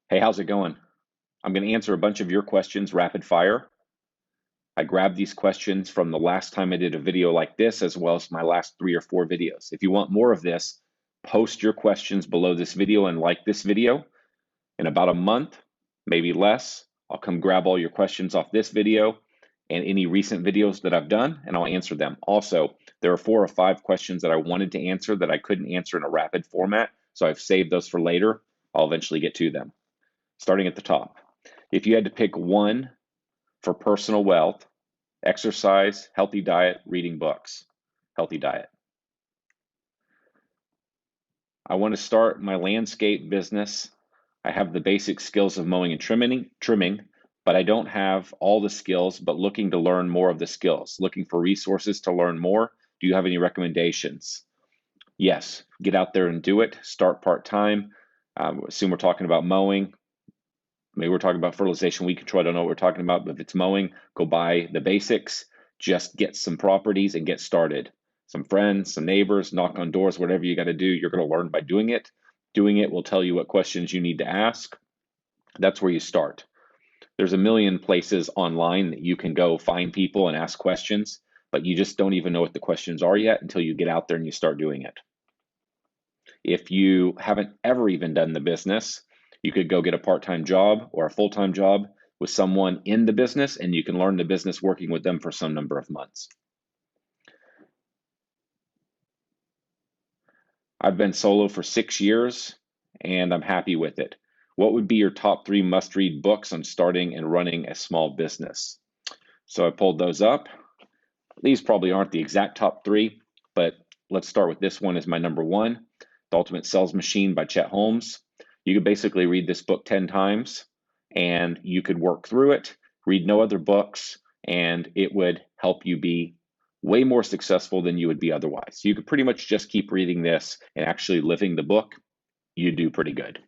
Hey, how's it going? I'm going to answer a bunch of your questions rapid fire. I grabbed these questions from the last time I did a video like this, as well as my last 3 or 4 videos. If you want more of this, post your questions below this video and like this video. In about a month, maybe less, I'll come grab all your questions off this video and any recent videos that I've done, and I'll answer them. Also, there are 4 or 5 questions that I wanted to answer that I couldn't answer in a rapid format, so I've saved those for later. I'll eventually get to them. Starting at the top. If you had to pick one for personal wealth, exercise, healthy diet, reading books, healthy diet. I want to start my landscape business. I have the basic skills of mowing and trimming, but I don't have all the skills, but looking to learn more of the skills, looking for resources to learn more. Do you have any recommendations? Yes, get out there and do it. Start part-time. Assume we're talking about mowing. Maybe we're talking about fertilization, weed control. I don't know what we're talking about, but if it's mowing, go buy the basics. Just get some properties and get started. Some friends, some neighbors, knock on doors, whatever you got to do, you're going to learn by doing it. Doing it will tell you what questions you need to ask. That's where you start. There's a million places online that you can go find people and ask questions, but you just don't even know what the questions are yet until you get out there and you start doing it. If you haven't ever even done the business, you could go get a part-time job or a full-time job with someone in the business, and you can learn the business working with them for some number of months. I've been solo for 6 years, and I'm happy with it. What would be your top 3 must-read books on starting and running a small business? So I pulled those up. These probably aren't the exact top 3, but let's start with this one as my number 1, The Ultimate Sales Machine by Chet Holmes. You could basically read this book 10 times and you could work through it, read no other books, and it would help you be way more successful than you would be otherwise. You could pretty much just keep reading this and actually living the book. You do pretty good.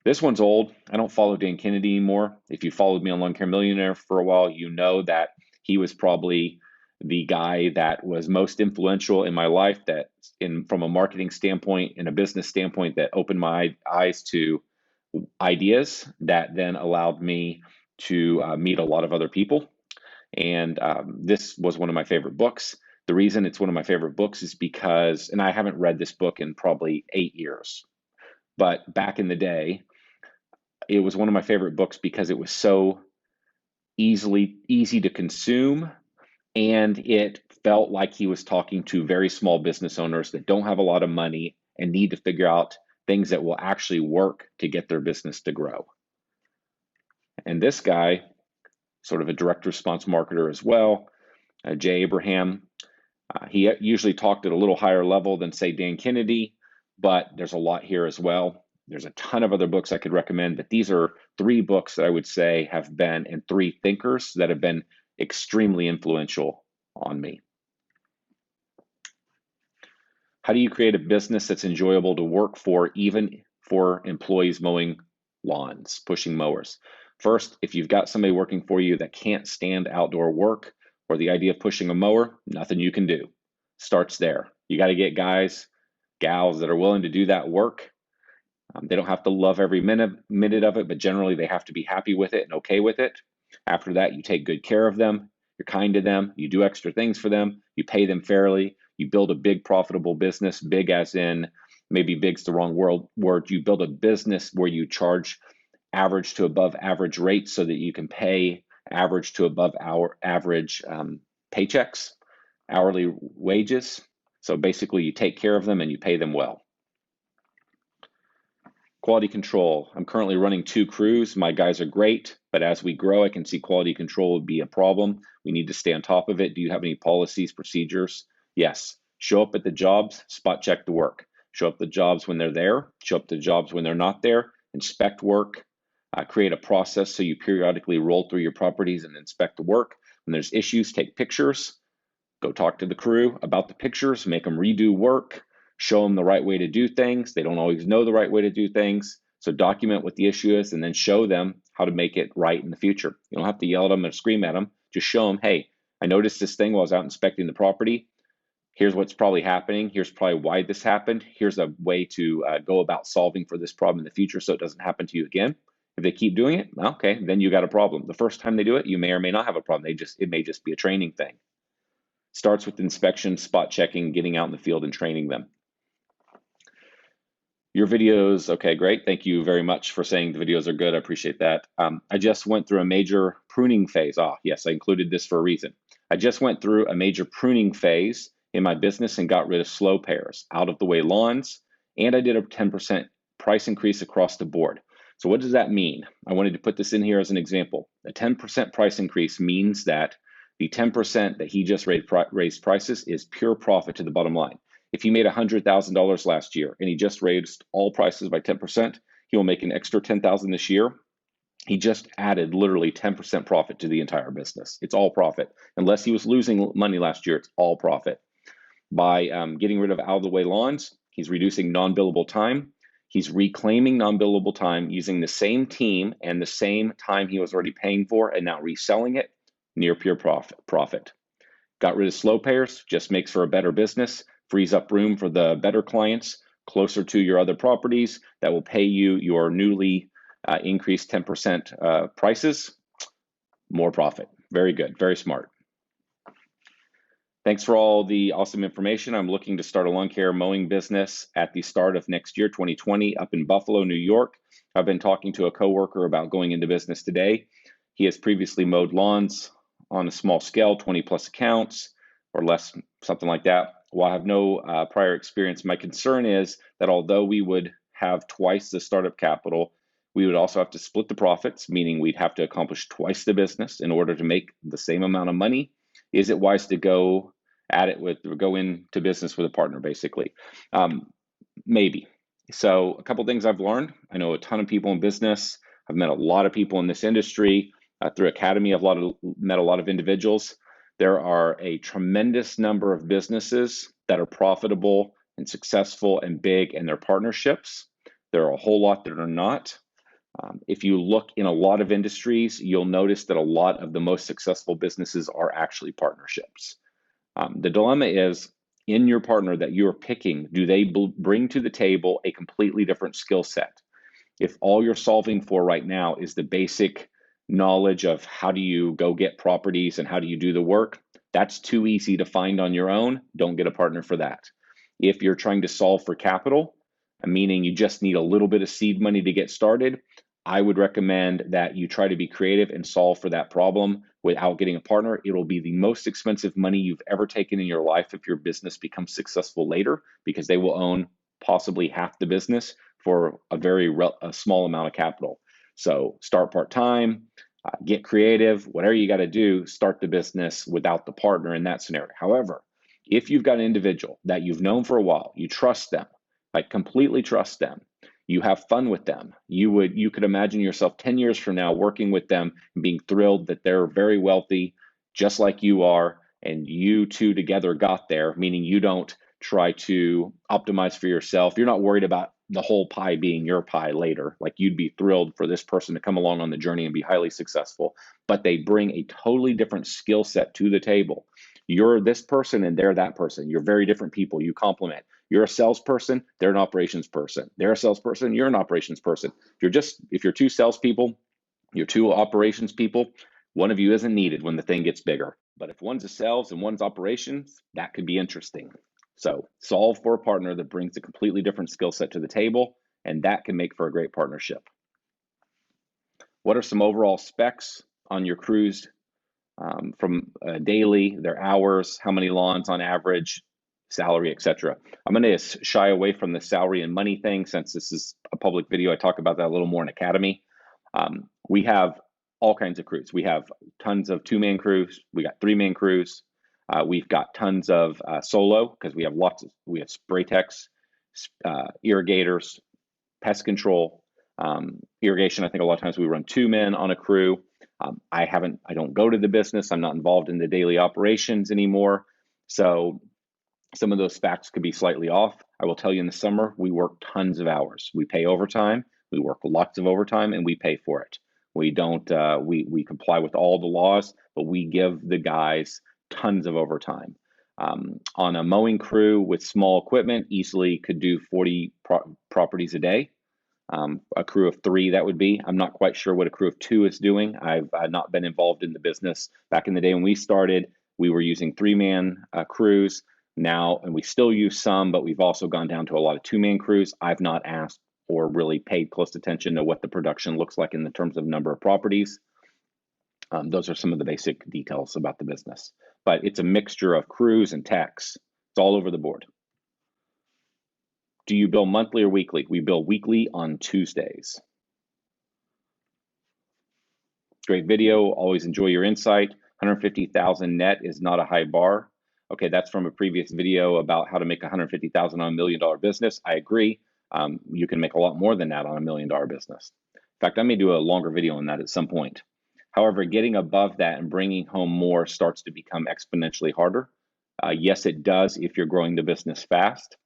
This one's old. I don't follow Dan Kennedy anymore. If you followed me on Lawn Care Millionaire for a while, you know that he was probably the guy that was most influential in my life, that from a marketing standpoint and a business standpoint, that opened my eyes to ideas that then allowed me to meet a lot of other people. And this was one of my favorite books. The reason it's one of my favorite books is because, and I haven't read this book in probably 8 years, but back in the day, it was one of my favorite books because it was so easy to consume, and it felt like he was talking to very small business owners that don't have a lot of money and need to figure out things that will actually work to get their business to grow. And this guy, sort of a direct response marketer as well, Jay Abraham, he usually talked at a little higher level than, say, Dan Kennedy, but there's a lot here as well. There's a ton of other books I could recommend, but these are 3 books that I would say have been, and 3 thinkers that have been extremely influential on me. How do you create a business that's enjoyable to work for, even for employees mowing lawns, pushing mowers? First, if you've got somebody working for you that can't stand outdoor work or the idea of pushing a mower, nothing you can do. Starts there. You got to get guys, gals that are willing to do that work. They don't have to love every minute of it, but generally they have to be happy with it and okay with it. After that, you take good care of them. You're kind to them. You do extra things for them. You pay them fairly. You build a big profitable business, big as in, maybe big's the wrong word. You build a business where you charge average to above average rates so that you can pay average to above our average paychecks, hourly wages. So basically you take care of them and you pay them well. Quality control. I'm currently running 2 crews. My guys are great, but as we grow, I can see quality control would be a problem. We need to stay on top of it. Do you have any policies, procedures? Yes. Show up at the jobs, spot check the work. Show up the jobs when they're there, show up the jobs when they're not there, inspect work, create a process so you periodically roll through your properties and inspect the work. When there's issues, take pictures, go talk to the crew about the pictures, make them redo work, show them the right way to do things. They don't always know the right way to do things. So document what the issue is and then show them how to make it right in the future. You don't have to yell at them or scream at them. Just show them, hey, I noticed this thing while I was out inspecting the property. Here's what's probably happening. Here's probably why this happened. Here's a way to go about solving for this problem in the future so it doesn't happen to you again. If they keep doing it, okay, then you got a problem. The first time they do it, you may or may not have a problem. It may just be a training thing. Starts with inspection, spot checking, getting out in the field and training them. Your videos, okay, great. Thank you very much for saying the videos are good. I appreciate that. I just went through a major pruning phase. Yes, I included this for a reason. I just went through a major pruning phase in my business and got rid of slow pairs, out of the way lawns, and I did a 10% price increase across the board. So what does that mean? I wanted to put this in here as an example. A 10% price increase means that the 10% that he just raised prices is pure profit to the bottom line. If he made $100,000 last year and he just raised all prices by 10%, he will make an extra $10,000 this year. He just added literally 10% profit to the entire business. It's all profit. Unless he was losing money last year, it's all profit. By getting rid of out of the way lawns, he's reducing non-billable time. He's reclaiming non-billable time using the same team and the same time he was already paying for and now reselling it, near pure profit. Got rid of slow payers, just makes for a better business, frees up room for the better clients closer to your other properties that will pay you your newly increased 10% prices, more profit. Very good, very smart. Thanks for all the awesome information. I'm looking to start a lawn care mowing business at the start of next year, 2020, up in Buffalo, New York. I've been talking to a coworker about going into business today. He has previously mowed lawns on a small scale, 20 plus accounts or less, something like that. While I have no prior experience, my concern is that although we would have twice the startup capital, we would also have to split the profits, meaning we'd have to accomplish twice the business in order to make the same amount of money. Is it wise to go into business with a partner, basically? Maybe. So a couple things I've learned. I know a ton of people in business. I've met a lot of people in this industry. Through Academy, I've met a lot of individuals. There are a tremendous number of businesses that are profitable and successful and big in their partnerships. There are a whole lot that are not. If you look in a lot of industries, you'll notice that a lot of the most successful businesses are actually partnerships. The dilemma is, in your partner that you're picking, do they bring to the table a completely different skill set? If all you're solving for right now is the basic knowledge of how do you go get properties and how do you do the work, that's too easy to find on your own. Don't get a partner for that. If you're trying to solve for capital, meaning you just need a little bit of seed money to get started, I would recommend that you try to be creative and solve for that problem without getting a partner. It will be the most expensive money you've ever taken in your life if your business becomes successful later, because they will own possibly half the business for a small amount of capital. So start part-time, get creative, whatever you got to do, start the business without the partner in that scenario. However, if you've got an individual that you've known for a while, you trust them, like completely trust them, you have fun with them, you could imagine yourself 10 years from now working with them and being thrilled that they're very wealthy, just like you are, and you two together got there, meaning you don't try to optimize for yourself. You're not worried about the whole pie being your pie later. Like, you'd be thrilled for this person to come along on the journey and be highly successful, but they bring a totally different skill set to the table. You're this person and they're that person. You're very different people. You complement. You're a salesperson, they're an operations person. They're a salesperson, you're an operations person. If you're two salespeople, you're two operations people, one of you isn't needed when the thing gets bigger. But if one's a sales and one's operations, that could be interesting. So solve for a partner that brings a completely different skill set to the table, and that can make for a great partnership. What are some overall specs on your crews from daily, their hours, how many lawns on average, salary, etc. I'm going to shy away from the salary and money thing since this is a public video. I talk about that a little more in Academy. We have all kinds of crews. We have tons of two-man crews. We got three-man crews. We've got tons of solo because we have spray techs, irrigators, pest control, irrigation. I think a lot of times we run two men on a crew. I don't go to the business. I'm not involved in the daily operations anymore. So some of those facts could be slightly off. I will tell you, in the summer, we work tons of hours. We pay overtime. We work lots of overtime, and we pay for it. We don't. We comply with all the laws, but we give the guys tons of overtime. On a mowing crew with small equipment, easily could do 40 properties a day. A crew of 3, that would be. I'm not quite sure what a crew of 2 is doing. I've not been involved in the business. Back in the day when we started, we were using 3-man crews now, and we still use some, but we've also gone down to a lot of 2-man crews. I've not asked or really paid close attention to what the production looks like in the terms of number of properties. Those are some of the basic details about the business, but it's a mixture of crews and techs. It's all over the board. Do you bill monthly or weekly? We bill weekly on Tuesdays. Great video. Always enjoy your insight. 150,000 net is not a high bar. Okay, that's from a previous video about how to make 150,000 on $1 million business. I agree. You can make a lot more than that on $1 million business. In fact, I may do a longer video on that at some point. However, getting above that and bringing home more starts to become exponentially harder. Yes, it does if you're growing the business fast.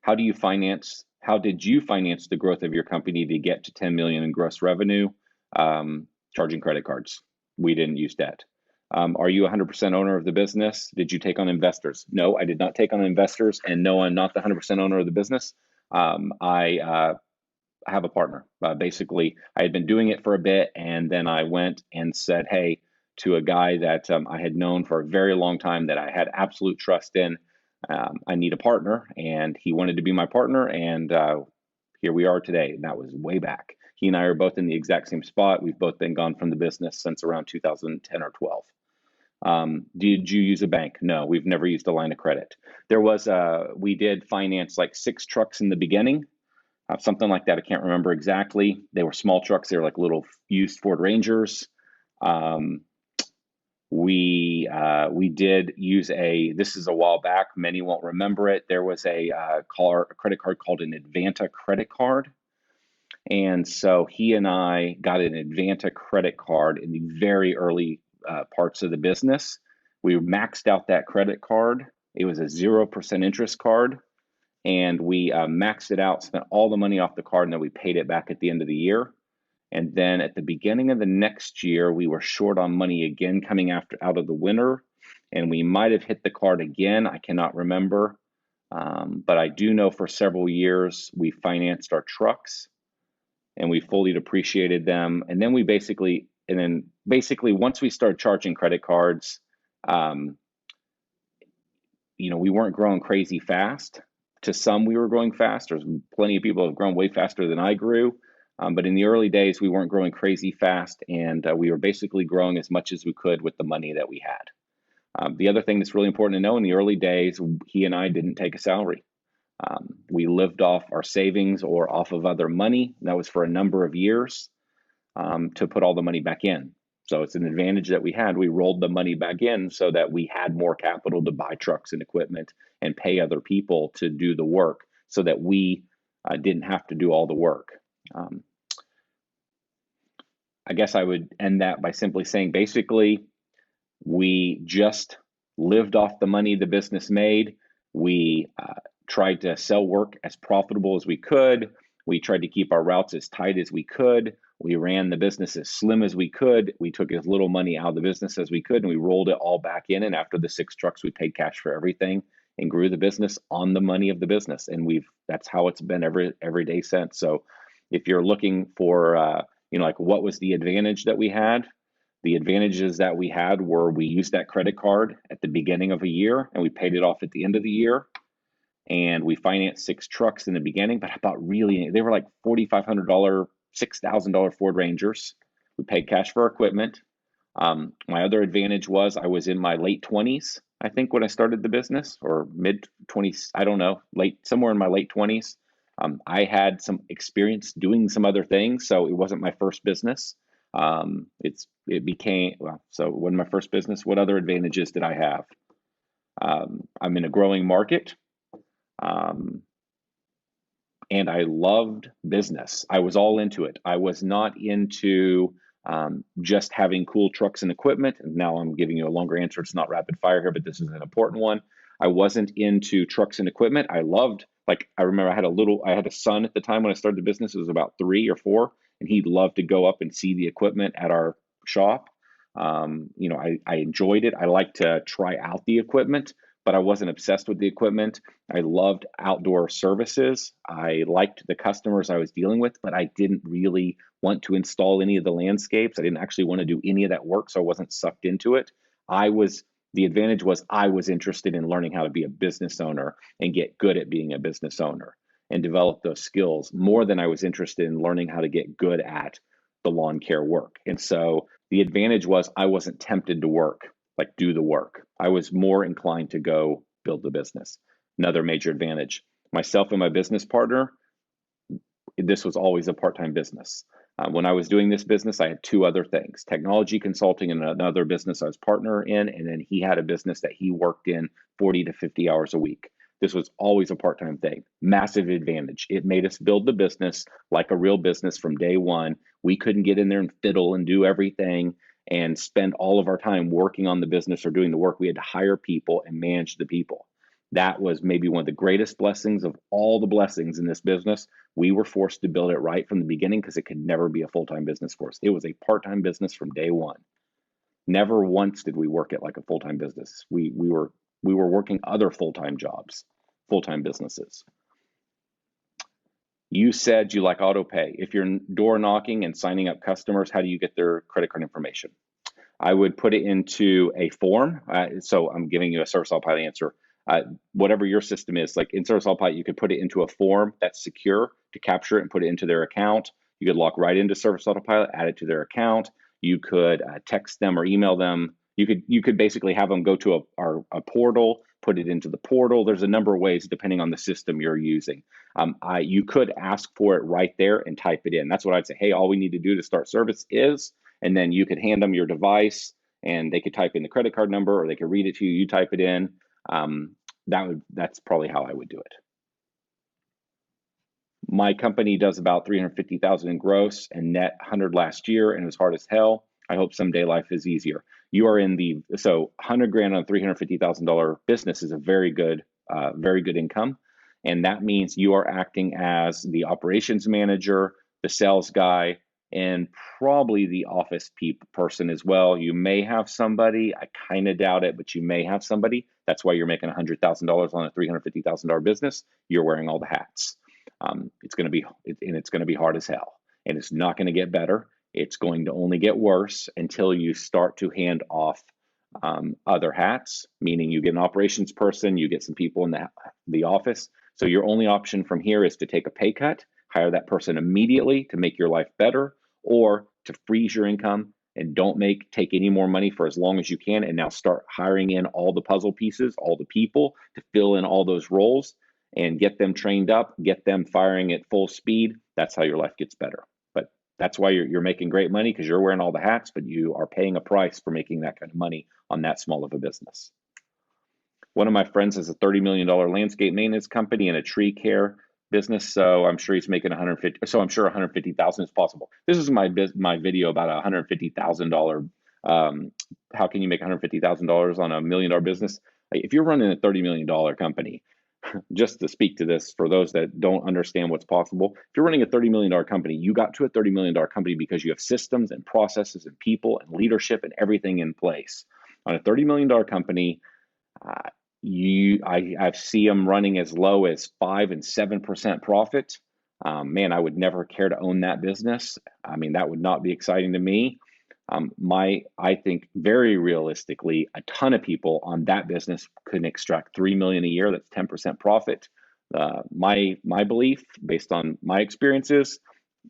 How did you finance the growth of your company to get to 10 million in gross revenue? Charging credit cards. We didn't use debt. Are you 100% owner of the business? Did you take on investors? No, I did not take on investors, and no, I'm not the 100% owner of the business. I have a partner. Basically, I had been doing it for a bit, and then I went and said, hey, to a guy that I had known for a very long time that I had absolute trust in, I need a partner, and he wanted to be my partner, and here we are today. And that was way back. He and I are both in the exact same spot. We've both been gone from the business since around 2010 or 12. Did you use a bank? No, we've never used a line of credit. We did finance like 6 trucks in the beginning, something like that. I can't remember exactly. They were small trucks. They were like little used Ford Rangers. We did use this is a while back, many won't remember it. There was a credit card called an Advanta credit card. And so he and I got an Advanta credit card in the very early parts of the business. We maxed out that credit card. It was a 0% interest card. And we maxed it out, spent all the money off the card, and then we paid it back at the end of the year. And then at the beginning of the next year, we were short on money again coming out of the winter, and we might have hit the card again. I cannot remember, but I do know for several years we financed our trucks, and we fully depreciated them. And then basically once we started charging credit cards, we weren't growing crazy fast. To some, we were growing fast. There's plenty of people who have grown way faster than I grew. But in the early days, we weren't growing crazy fast, and we were basically growing as much as we could with the money that we had. The other thing that's really important to know, in the early days, he and I didn't take a salary. We lived off our savings or off of other money. That was for a number of years to put all the money back in. So it's an advantage that we had. We rolled the money back in so that we had more capital to buy trucks and equipment and pay other people to do the work so that we didn't have to do all the work. I guess I would end that by simply saying, basically, we just lived off the money the business made. We tried to sell work as profitable as we could. We tried to keep our routes as tight as we could. We ran the business as slim as we could. We took as little money out of the business as we could, and we rolled it all back in. And after the 6 trucks, we paid cash for everything and grew the business on the money of the business. And that's how it's been every day since. So if you're looking for, like what was the advantage that we had? The advantages that we had were we used that credit card at the beginning of a year, and we paid it off at the end of the year. And we financed 6 trucks in the beginning, but I thought they were like $4,500, $6,000 Ford Rangers. We paid cash for our equipment. My other advantage was I was in my late 20s, I think, when I started the business, or mid 20s, I don't know, somewhere in my late 20s. I had some experience doing some other things, so it wasn't my first business. So it wasn't my first business. What other advantages did I have? I'm in a growing market. And I loved business. I was all into it. I was not into just having cool trucks and equipment. And now I'm giving you a longer answer. It's not rapid fire here, but this is an important one. I wasn't into trucks and equipment. I remember I had a son at the time when I started the business. It was about 3 or 4, and he loved to go up and see the equipment at our shop. I enjoyed it. I liked to try out the equipment, but I wasn't obsessed with the equipment. I loved outdoor services. I liked the customers I was dealing with, but I didn't really want to install any of the landscapes. I didn't actually want to do any of that work, so I wasn't sucked into it. I was the advantage was I was interested in learning how to be a business owner and get good at being a business owner and develop those skills more than I was interested in learning how to get good at the lawn care work. And so the advantage was I wasn't tempted to work, like do the work. I was more inclined to go build the business. Another major advantage. Myself and my business partner, this was always a part-time business. When I was doing this business, I had two other things: technology consulting and another business I was partner in, and then he had a business that he worked in 40 to 50 hours a week. This was always a part-time thing. Massive advantage. It made us build the business like a real business from day one. We couldn't get in there and fiddle and do everything and spend all of our time working on the business or doing the work. We had to hire people and manage the people. That was maybe one of the greatest blessings of all the blessings in this business. We were forced to build it right from the beginning because it could never be a full-time business for us. It was a part-time business from day one. Never once did we work it like a full-time business. We were working other full-time jobs, full-time businesses. You said you like auto pay. If you're door knocking and signing up customers, how do you get their credit card information? I would put it into a form. So I'm giving you a Service Autopilot answer. Whatever your system is, like in Service Autopilot, you could put it into a form that's secure to capture it and put it into their account. You could log right into Service Autopilot, add it to their account. You could text them or email them. You could basically have them go to a portal, put it into the portal. There's a number of ways depending on the system you're using. You could ask for it right there and type it in. That's what I'd say. Hey, all we need to do to start service is, and then you could hand them your device and they could type in the credit card number or they could read it to you, you type it in. That's probably how I would do it. My company does about 350,000 in gross and net 100 last year, and it was hard as hell. I hope someday life is easier. You are in the, so 100 grand on a $350,000 business is a very good income. And that means you are acting as the operations manager, the sales guy, and probably the office person as well. You may have somebody, I kind of doubt it, but you may have somebody. That's why you're making $100,000 on a $350,000 business. You're wearing all the hats. It's going to be hard as hell, and it's not going to get better. It's going to only get worse until you start to hand off other hats, meaning you get an operations person, you get some people in the office. So your only option from here is to take a pay cut, hire that person immediately to make your life better, or to freeze your income and don't take any more money for as long as you can, and now start hiring in all the puzzle pieces, all the people to fill in all those roles and get them trained up, get them firing at full speed. That's how your life gets better. But that's why you're making great money, because you're wearing all the hats, but you are paying a price for making that kind of money on that small of a business. One of my friends has a $30 million landscape maintenance company and a tree care business, so I'm sure he's making 150. So I'm sure 150,000 is possible. This is my video about $150,000. How can you make $150,000 on $1 million business? If you're running a $30 million company, just to speak to this for those that don't understand what's possible, if you're running a $30 million company, you got to a $30 million company because you have systems and processes and people and leadership and everything in place. On a $30 million company, I see them running as low as 5 and 7% profit. Man, I would never care to own that business. I mean, that would not be exciting to me. I think very realistically, a ton of people on that business could extract 3 million a year. That's 10% profit. My belief, based on my experiences,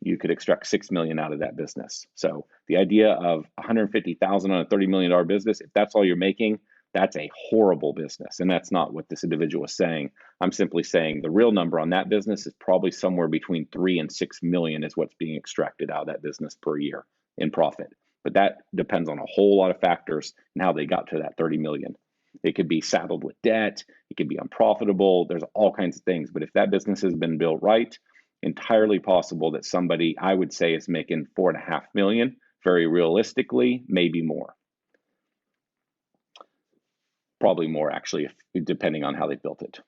you could extract 6 million out of that business. So the idea of 150,000 on a $30 million business, if that's all you're making, that's a horrible business. And that's not what this individual is saying. I'm simply saying the real number on that business is probably somewhere between 3 and 6 million is what's being extracted out of that business per year in profit. But that depends on a whole lot of factors and how they got to that 30 million. It could be saddled with debt. It could be unprofitable. There's all kinds of things. But if that business has been built right, entirely possible that somebody, I would say, is making 4.5 million, very realistically, maybe more. Probably more, actually, depending on how they built it.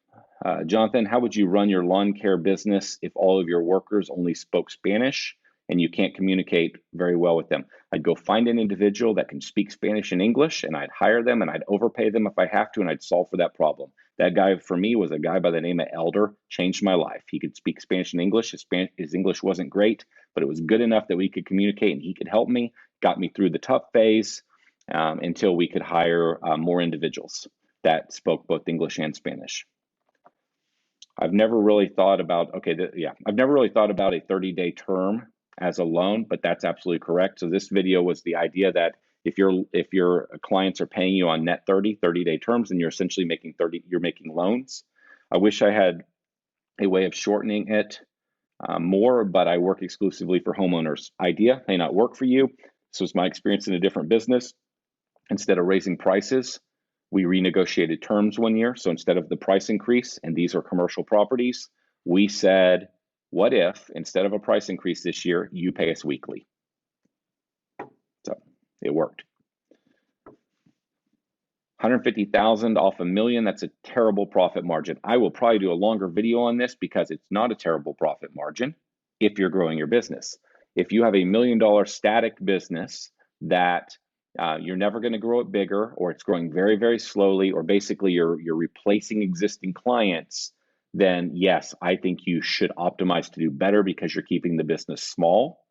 Jonathan, how would you run your lawn care business if all of your workers only spoke Spanish? and you can't communicate very well with them. I'd go find an individual that can speak Spanish and English, and I'd hire them, and I'd overpay them if I have to, and I'd solve for that problem. That guy for me was a guy by the name of Elder. Changed my life. He could speak Spanish and English. His English wasn't great, but it was good enough that we could communicate, and he could help me. Got me through the tough phase until we could hire more individuals that spoke both English and Spanish. I've never really thought about, I've never really thought about a 30-day term as a loan, but that's absolutely correct. So this video was the idea that if your clients are paying you on net 30-day terms, and you're essentially making loans. I wish I had a way of shortening it more, but I work exclusively for homeowners. Idea may not work for you. This was my experience in a different business. Instead of raising prices, we renegotiated terms one year. So instead of the price increase, and these are commercial properties, we said, what if instead of a price increase this year, you pay us weekly? So it worked. 150,000 off $1 million, that's a terrible profit margin. I will probably do a longer video on this because it's not a terrible profit margin if you're growing your business. If you have a $1 million static business that you're never going to grow it bigger, or it's growing very, very slowly, or basically you're replacing existing clients, then yes, I think you should optimize to do better because you're keeping the business small.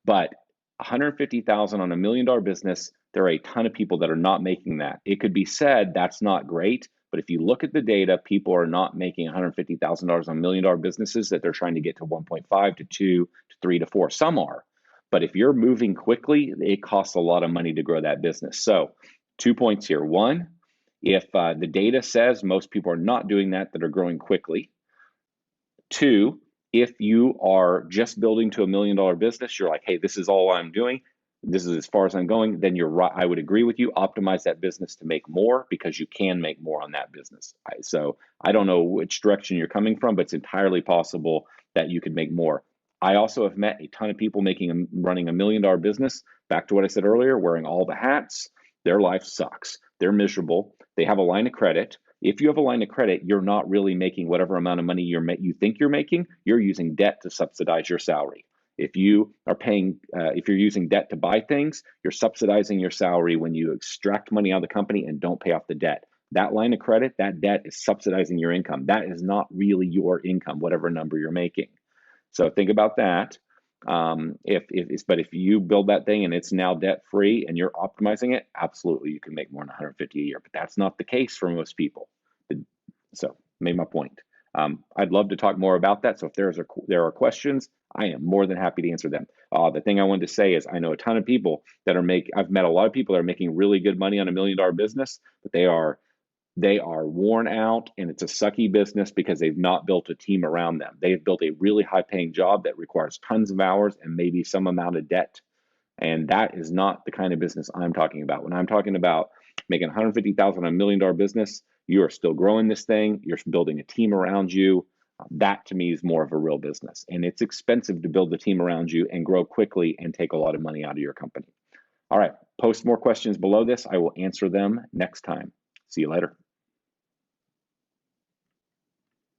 But 150,000 on $1 million business, there are a ton of people that are not making that. It could be said that's not great, but if you look at the data, people are not making $150,000 on $1 million businesses that they're trying to get to 1.5 to 2 to 3 to 4. Some are. But if you're moving quickly, it costs a lot of money to grow that business. So 2 points here. One, if the data says most people are not doing that are growing quickly. 2, if you are just building to $1 million business, you're like, hey, this is all I'm doing, this is as far as I'm going, then you're right. I would agree with you. Optimize that business to make more, because you can make more on that business. So I don't know which direction you're coming from, but it's entirely possible that you could make more. I also have met a ton of people running $1 million business. Back to what I said earlier, wearing all the hats. Their life sucks. They're miserable. They have a line of credit. If you have a line of credit, you're not really making whatever amount of money you think you're making. You're using debt to subsidize your salary. If you are if you're using debt to buy things, you're subsidizing your salary when you extract money out of the company and don't pay off the debt. That line of credit, that debt is subsidizing your income. That is not really your income, whatever number you're making. So think about that. But if you build that thing and it's now debt free and you're optimizing it, absolutely you can make more than 150 a year. But that's not the case for most people. So made my point. I'd love to talk more about that. So if there are questions, I am more than happy to answer them. The thing I wanted to say is I know a ton of people that I've met a lot of people that are making really good money on $1 million business, but they are worn out, and it's a sucky business because they've not built a team around them. They have built a really high-paying job that requires tons of hours and maybe some amount of debt. And that is not the kind of business I'm talking about. When I'm talking about making $150,000 on $1 million business, you are still growing this thing. You're building a team around you. That to me is more of a real business. And it's expensive to build a team around you and grow quickly and take a lot of money out of your company. All right, post more questions below this. I will answer them next time. See you later.